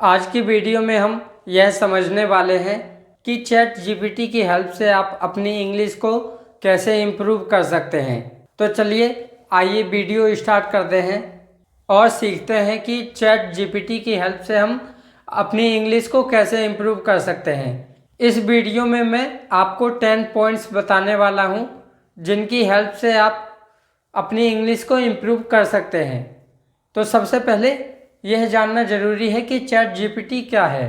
आज की वीडियो में हम यह समझने वाले हैं कि चैट जीपीटी की हेल्प से आप अपनी इंग्लिश को कैसे इम्प्रूव कर सकते हैं। तो चलिए आइए वीडियो स्टार्ट करते हैं और सीखते हैं कि चैट जीपीटी की हेल्प से हम अपनी इंग्लिश को कैसे इम्प्रूव कर सकते हैं। इस वीडियो में मैं आपको 10 पॉइंट्स बताने वाला हूं जिनकी हेल्प से आप अपनी इंग्लिश को इम्प्रूव कर सकते हैं। तो सबसे पहले यह जानना ज़रूरी है कि चैट जीपीटी क्या है।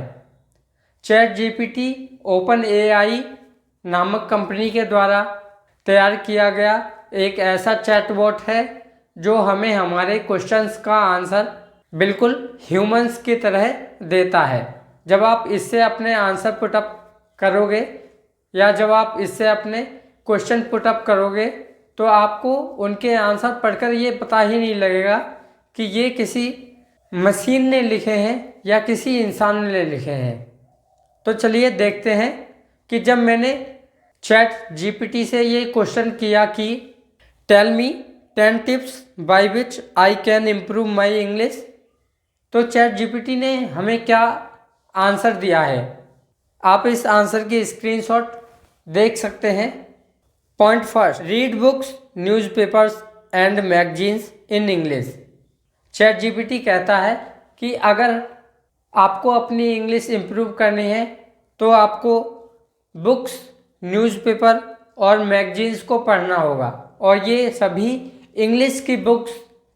चैट जीपीटी ओपन एआई नामक कंपनी के द्वारा तैयार किया गया एक ऐसा चैटबॉट है जो हमें हमारे क्वेश्चंस का आंसर बिल्कुल ह्यूमंस की तरह देता है। जब आप इससे अपने आंसर पुटअप करोगे या जब आप इससे अपने क्वेश्चन पुटअप करोगे तो आपको उनके आंसर पढ़कर ये पता ही नहीं लगेगा कि ये किसी मशीन ने लिखे हैं या किसी इंसान ने लिखे हैं। तो चलिए देखते हैं कि जब मैंने चैट जीपीटी से ये क्वेश्चन किया कि tell me 10 tips by which I can improve my English, तो चैट जीपीटी ने हमें क्या आंसर दिया है। आप इस आंसर की स्क्रीनशॉट देख सकते हैं। Point first, read books, newspapers and magazines in English. Chat GPT कहता है कि अगर आपको अपनी इंग्लिश इम्प्रूव करनी है तो आपको बुक्स, न्यूज़पेपर और मैगजीन्स को पढ़ना होगा, और ये सभी इंग्लिश की बुक्स,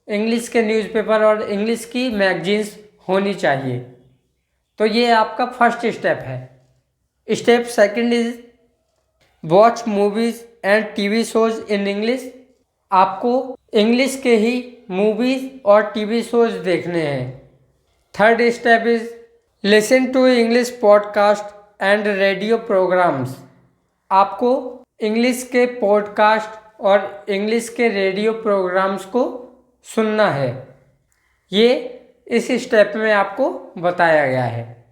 इंग्लिश के न्यूज़पेपर और इंग्लिश की मैगजीन्स होनी चाहिए। तो ये आपका फर्स्ट स्टेप है। Step second is watch movies and TV shows in English. आपको इंग्लिश के ही मूवीज़ और टीवी शोज देखने हैं। Third step is listen to English podcast and radio programmes. आपको इंग्लिश के पॉडकास्ट और इंग्लिश के रेडियो प्रोग्राम्स को सुनना है। ये इस स्टेप में आपको बताया गया है।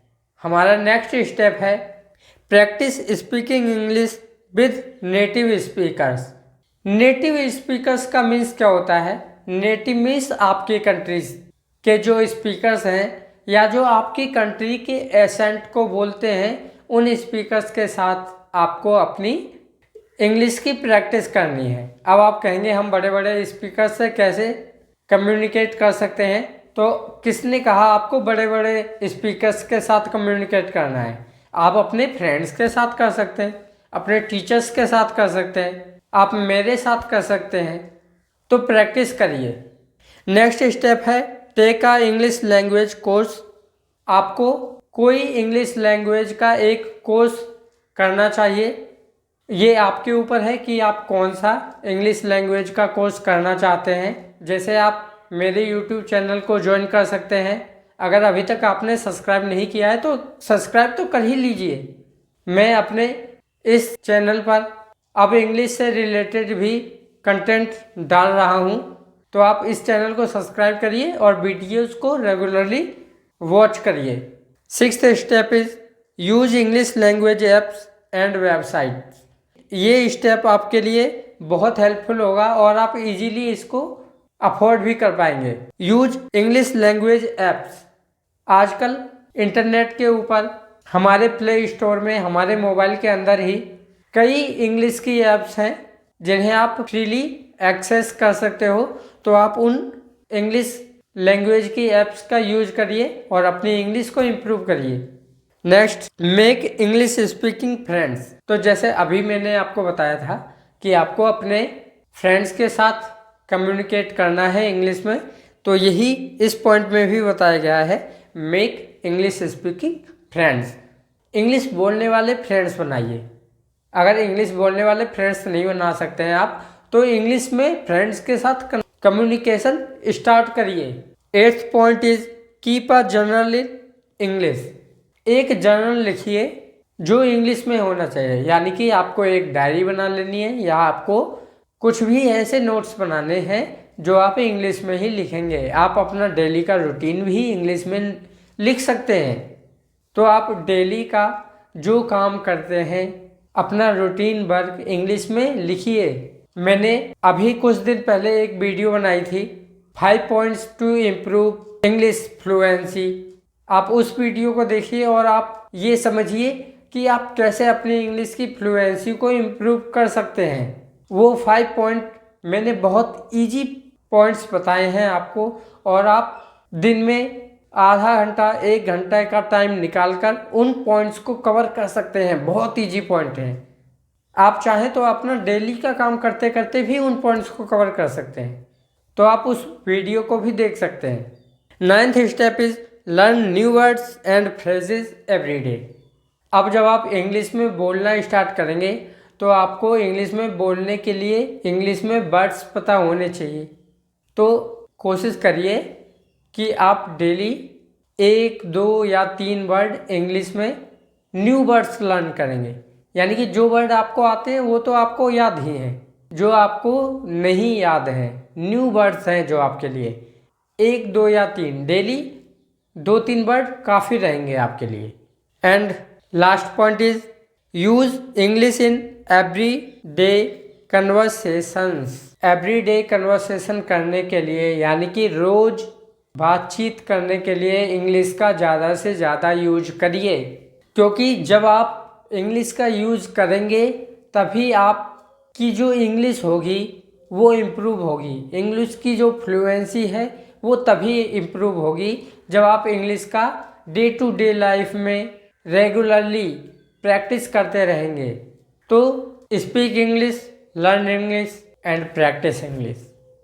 हमारा नेक्स्ट स्टेप है practice speaking English with native speakers. Native speakers का मीन्स क्या होता है? नेटिव मीन्स आपके कंट्रीज के जो स्पीकर्स हैं या जो आपकी कंट्री के एसेंट को बोलते हैं, उन स्पीकर्स के साथ आपको अपनी इंग्लिश की प्रैक्टिस करनी है। अब आप कहेंगे हम बड़े बड़े स्पीकर्स से कैसे कम्युनिकेट कर सकते हैं? तो किसने कहा आपको बड़े बड़े स्पीकर्स के साथ कम्युनिकेट करना है? आप अपने फ्रेंड्स के साथ कर सकते हैं, अपने टीचर्स के साथ कर सकते हैं, आप मेरे साथ कर सकते हैं। तो प्रैक्टिस करिए। नेक्स्ट स्टेप है take a English language course. आपको कोई इंग्लिश लैंग्वेज का एक कोर्स करना चाहिए। ये आपके ऊपर है कि आप कौन सा इंग्लिश लैंग्वेज का कोर्स करना चाहते हैं। जैसे आप मेरे यूट्यूब चैनल को ज्वाइन कर सकते हैं। अगर अभी तक आपने सब्सक्राइब नहीं किया है तो सब्सक्राइब तो कर ही लीजिए। मैं अपने इस चैनल पर अब इंग्लिश से रिलेटेड भी कंटेंट डाल रहा हूँ, तो आप इस चैनल को सब्सक्राइब करिए और वीडियोस को रेगुलरली वॉच करिए। Sixth step is use English language apps and websites. ये स्टेप आपके लिए बहुत हेल्पफुल होगा और आप इजीली इसको अफोर्ड भी कर पाएंगे। Use English language apps. आजकल इंटरनेट के ऊपर हमारे प्ले स्टोर में, हमारे मोबाइल के अंदर ही कई इंग्लिश की ऐप्स हैं जिन्हें आप फ्रीली एक्सेस कर सकते हो। तो आप उन इंग्लिश लैंग्वेज की ऐप्स का यूज करिए और अपनी इंग्लिश को इम्प्रूव करिए। Next, make English speaking friends. तो जैसे अभी मैंने आपको बताया था कि आपको अपने फ्रेंड्स के साथ कम्युनिकेट करना है इंग्लिश में, तो यही इस पॉइंट में भी बताया गया है, make English speaking friends. English बोलने वाले फ्रेंड्स बनाइए। अगर इंग्लिश बोलने वाले फ्रेंड्स नहीं बना सकते हैं आप, तो इंग्लिश में फ्रेंड्स के साथ कम्युनिकेशन स्टार्ट करिए। Eighth point is keep a journal in English. एक जर्नल लिखिए जो इंग्लिश में होना चाहिए, यानी कि आपको एक डायरी बना लेनी है या आपको कुछ भी ऐसे नोट्स बनाने हैं जो आप इंग्लिश में ही लिखेंगे। आप अपना डेली का रूटीन भी इंग्लिश में लिख सकते हैं। तो आप डेली का जो काम करते हैं, अपना रूटीन वर्क इंग्लिश में लिखिए। मैंने अभी कुछ दिन पहले एक वीडियो बनाई थी 5 points to improve English fluency. आप उस वीडियो को देखिए और आप ये समझिए कि आप कैसे अपनी इंग्लिश की फ्लुएंसी को इम्प्रूव कर सकते हैं। वो 5 पॉइंट मैंने बहुत इजी पॉइंट्स बताए हैं आपको, और आप दिन में आधा घंटा 1 घंटे का टाइम निकालकर उन पॉइंट्स को कवर कर सकते हैं। बहुत इजी पॉइंट हैं। आप चाहें तो अपना डेली का काम करते करते भी उन पॉइंट्स को कवर कर सकते हैं, तो आप उस वीडियो को भी देख सकते हैं। 9th step is learn new words and phrases every day. अब जब आप इंग्लिश में बोलना स्टार्ट करेंगे तो आपको इंग्लिश में बोलने के लिए इंग्लिश में वर्ड्स पता होने चाहिए। तो कोशिश करिए कि आप डेली 1, 2 या 3 वर्ड इंग्लिश में न्यू वर्ड्स लर्न करेंगे। यानी कि जो वर्ड आपको आते हैं वो तो आपको याद ही हैं, जो आपको नहीं याद हैं न्यू वर्ड्स हैं जो आपके लिए। 1, 2 या 3 डेली 2-3 वर्ड काफ़ी रहेंगे आपके लिए। And last point is use English in every day conversations. Every day conversation करने के लिए यानी कि रोज बातचीत करने के लिए इंग्लिश का ज़्यादा से ज़्यादा यूज करिए, क्योंकि जब आप इंग्लिश का यूज करेंगे तभी आपकी जो इंग्लिश होगी वो इम्प्रूव होगी। इंग्लिश की जो फ्लुएंसी है वो तभी इम्प्रूव होगी जब आप इंग्लिश का डे टू डे लाइफ में रेगुलरली प्रैक्टिस करते रहेंगे। तो speak English, learn English and practice English.